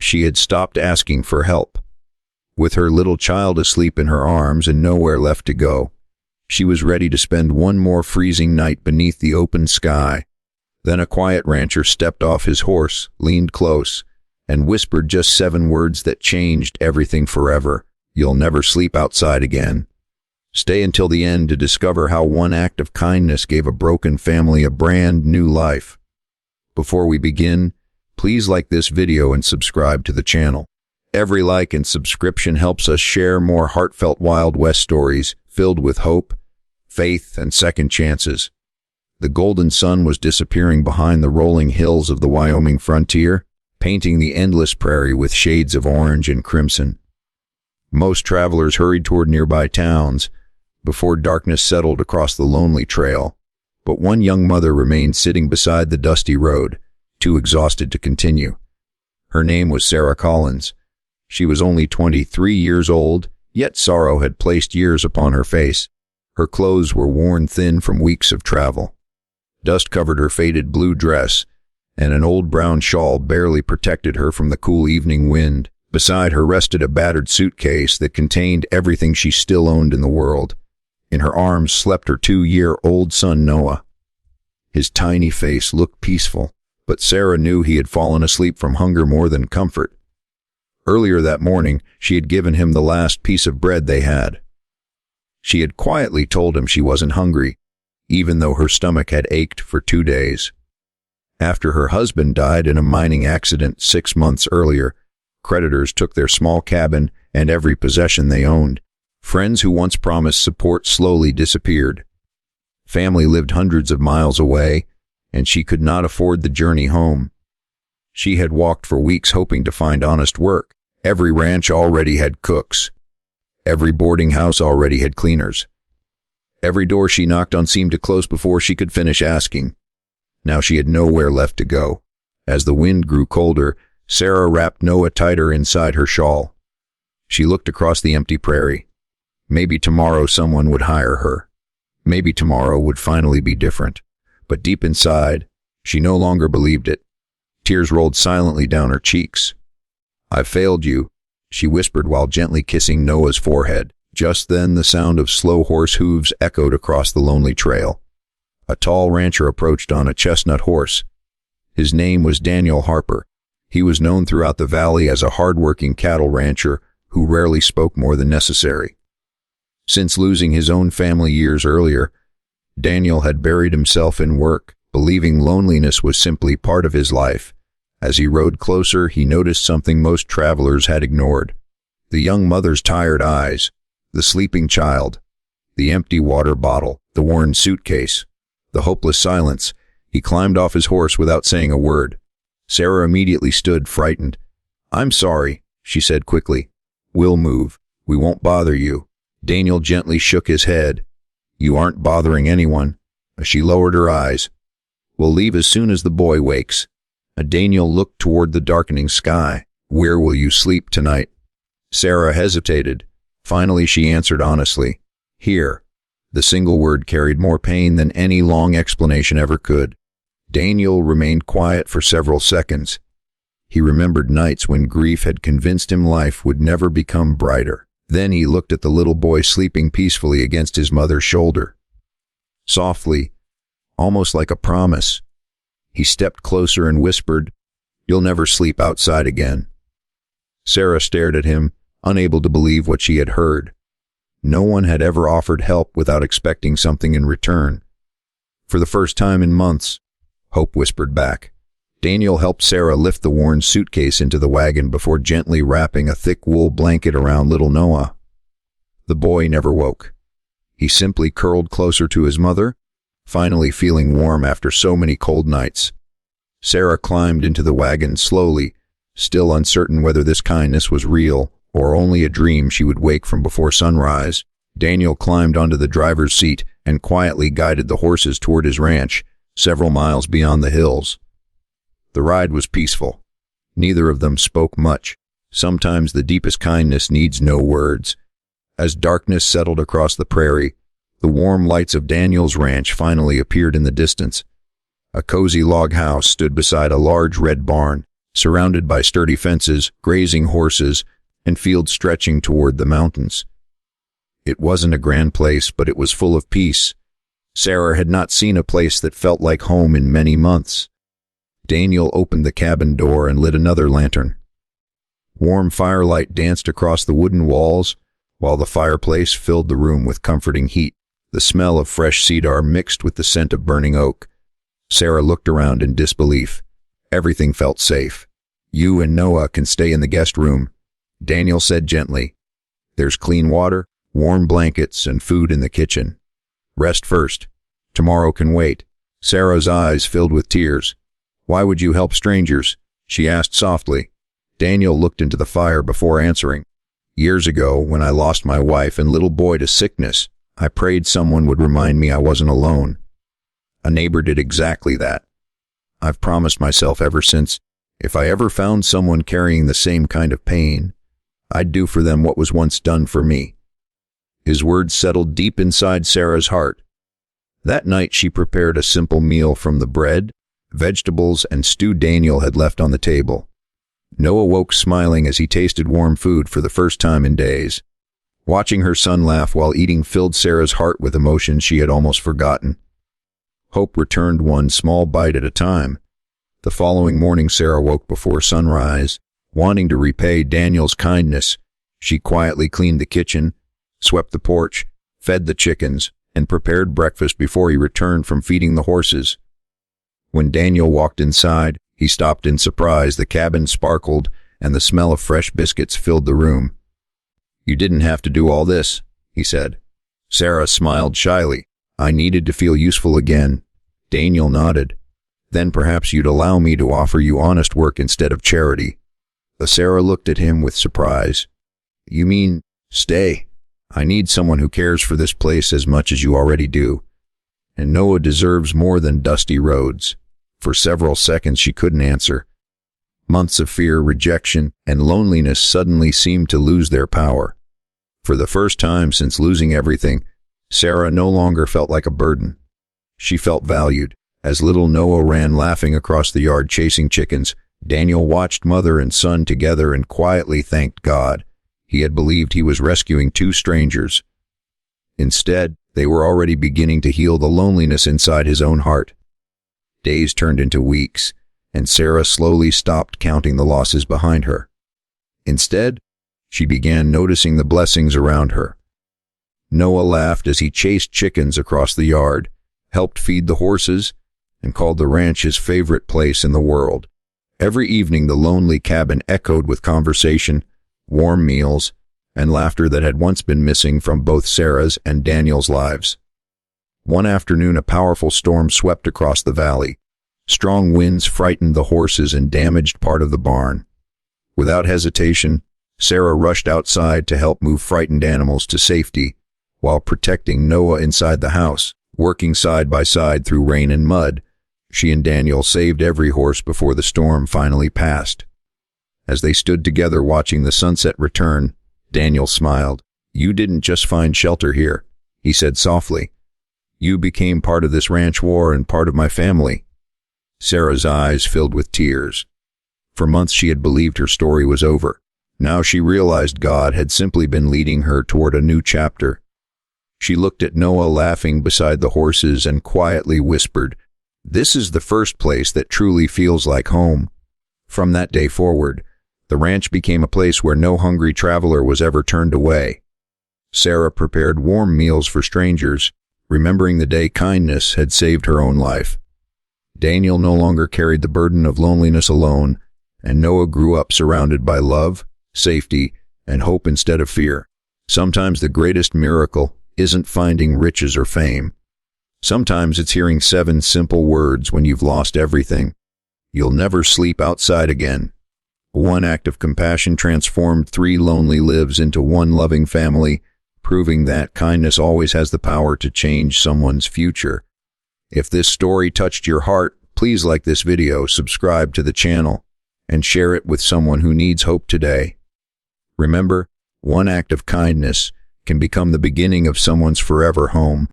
she had stopped asking for help. With her little child asleep in her arms and nowhere left to go, she was ready to spend one more freezing night beneath the open sky. Then a quiet rancher stepped off his horse, leaned close, and whispered just 7 words that changed everything forever. "You'll never sleep outside again. Stay until the end to discover how one act of kindness gave a broken family a brand new life." Before we begin, please like this video and subscribe to the channel. Every like and subscription helps us share more heartfelt Wild West stories filled with hope, faith, and second chances. The golden sun was disappearing behind the rolling hills of the Wyoming frontier, painting the endless prairie with shades of orange and crimson. Most travelers hurried toward nearby towns before darkness settled across the lonely trail, but one young mother remained sitting beside the dusty road, too exhausted to continue. Her name was Sarah Collins. She was only 23 years old, yet sorrow had placed years upon her face. Her clothes were worn thin from weeks of travel. Dust covered her faded blue dress, and an old brown shawl barely protected her from the cool evening wind. Beside her rested a battered suitcase that contained everything she still owned in the world. In her arms slept her 2-year-old son Noah. His tiny face looked peaceful, but Sarah knew he had fallen asleep from hunger more than comfort. Earlier that morning, she had given him the last piece of bread they had. She had quietly told him she wasn't hungry, even though her stomach had ached for 2 days. After her husband died in a mining accident 6 months earlier, creditors took their small cabin and every possession they owned. Friends who once promised support slowly disappeared. Family lived hundreds of miles away, and she could not afford the journey home. She had walked for weeks hoping to find honest work. Every ranch already had cooks. Every boarding house already had cleaners. Every door she knocked on seemed to close before she could finish asking. Now she had nowhere left to go. As the wind grew colder, Sarah wrapped Noah tighter inside her shawl. She looked across the empty prairie. Maybe tomorrow someone would hire her. Maybe tomorrow would finally be different. But deep inside, she no longer believed it. Tears rolled silently down her cheeks. "I failed you," she whispered while gently kissing Noah's forehead. Just then, the sound of slow horse hooves echoed across the lonely trail. A tall rancher approached on a chestnut horse. His name was Daniel Harper. He was known throughout the valley as a hard-working cattle rancher who rarely spoke more than necessary. Since losing his own family years earlier, Daniel had buried himself in work, believing loneliness was simply part of his life. As he rode closer, he noticed something most travelers had ignored. The young mother's tired eyes, the sleeping child, the empty water bottle, the worn suitcase, the hopeless silence. He climbed off his horse without saying a word. Sarah immediately stood, frightened. "I'm sorry," she said quickly. "We'll move. We won't bother you." Daniel gently shook his head. "You aren't bothering anyone." She lowered her eyes. "We'll leave as soon as the boy wakes." Daniel looked toward the darkening sky. "Where will you sleep tonight?" Sarah hesitated. Finally, she answered honestly, "Here." The single word carried more pain than any long explanation ever could. Daniel remained quiet for several seconds. He remembered nights when grief had convinced him life would never become brighter. Then he looked at the little boy sleeping peacefully against his mother's shoulder. Softly, almost like a promise, he stepped closer and whispered, "You'll never sleep outside again." Sarah stared at him, unable to believe what she had heard. No one had ever offered help without expecting something in return. For the first time in months, hope whispered back. Daniel helped Sarah lift the worn suitcase into the wagon before gently wrapping a thick wool blanket around little Noah. The boy never woke. He simply curled closer to his mother, finally feeling warm after so many cold nights. Sarah climbed into the wagon slowly, still uncertain whether this kindness was real or only a dream she would wake from before sunrise. Daniel climbed onto the driver's seat and quietly guided the horses toward his ranch, several miles beyond the hills. The ride was peaceful. Neither of them spoke much. Sometimes the deepest kindness needs no words. As darkness settled across the prairie, the warm lights of Daniel's ranch finally appeared in the distance. A cozy log house stood beside a large red barn. surrounded by sturdy fences, grazing horses, and fields stretching toward the mountains. It wasn't a grand place, but it was full of peace. Sarah had not seen a place that felt like home in many months. Daniel opened the cabin door and lit another lantern. Warm firelight danced across the wooden walls, while the fireplace filled the room with comforting heat. The smell of fresh cedar mixed with the scent of burning oak. Sarah looked around in disbelief. Everything felt safe. "You and Noah can stay in the guest room," Daniel said gently. "There's clean water, warm blankets, and food in the kitchen. Rest first. Tomorrow can wait." Sarah's eyes filled with tears. "Why would you help strangers?" she asked softly. Daniel looked into the fire before answering. "Years ago, when I lost my wife and little boy to sickness, I prayed someone would remind me I wasn't alone. A neighbor did exactly that. I've promised myself ever since, if I ever found someone carrying the same kind of pain, I'd do for them what was once done for me." His words settled deep inside Sarah's heart. That night she prepared a simple meal from the bread, vegetables, and stew Daniel had left on the table. Noah woke smiling as he tasted warm food for the first time in days. Watching her son laugh while eating filled Sarah's heart with emotions she had almost forgotten. Hope returned one small bite at a time. The following morning Sarah woke before sunrise. Wanting to repay Daniel's kindness, she quietly cleaned the kitchen, swept the porch, fed the chickens, and prepared breakfast before he returned from feeding the horses. When Daniel walked inside, he stopped in surprise. The cabin sparkled, and the smell of fresh biscuits filled the room. "You didn't have to do all this," he said. Sarah smiled shyly. "I needed to feel useful again." Daniel nodded. "Then perhaps you'd allow me to offer you honest work instead of charity." Sarah looked at him with surprise. "You mean, stay? I need someone who cares for this place as much as you already do. And Noah deserves more than dusty roads." For several seconds she couldn't answer. Months of fear, rejection, and loneliness suddenly seemed to lose their power. For the first time since losing everything, Sarah no longer felt like a burden. She felt valued. As little Noah ran laughing across the yard chasing chickens, Daniel watched mother and son together and quietly thanked God. He had believed he was rescuing two strangers. Instead, they were already beginning to heal the loneliness inside his own heart. Days turned into weeks, and Sarah slowly stopped counting the losses behind her. Instead, she began noticing the blessings around her. Noah laughed as he chased chickens across the yard, helped feed the horses, and called the ranch his favorite place in the world. Every evening the lonely cabin echoed with conversation, warm meals, and laughter that had once been missing from both Sarah's and Daniel's lives. One afternoon a powerful storm swept across the valley. Strong winds frightened the horses and damaged part of the barn. Without hesitation, Sarah rushed outside to help move frightened animals to safety, while protecting Noah inside the house. Working side by side through rain and mud, she and Daniel saved every horse before the storm finally passed. As they stood together watching the sunset return, Daniel smiled. "You didn't just find shelter here," he said softly. "You became part of this ranch war and part of my family." Sarah's eyes filled with tears. For months she had believed her story was over. Now she realized God had simply been leading her toward a new chapter. She looked at Noah laughing beside the horses and quietly whispered, "This is the first place that truly feels like home." From that day forward, the ranch became a place where no hungry traveler was ever turned away. Sarah prepared warm meals for strangers, remembering the day kindness had saved her own life. Daniel no longer carried the burden of loneliness alone, and Noah grew up surrounded by love, safety, and hope instead of fear. Sometimes the greatest miracle isn't finding riches or fame. Sometimes it's hearing 7 simple words when you've lost everything. You'll never sleep outside again. One act of compassion transformed 3 lonely lives into one loving family, proving that kindness always has the power to change someone's future. If this story touched your heart, please like this video, subscribe to the channel, and share it with someone who needs hope today. Remember, one act of kindness can become the beginning of someone's forever home.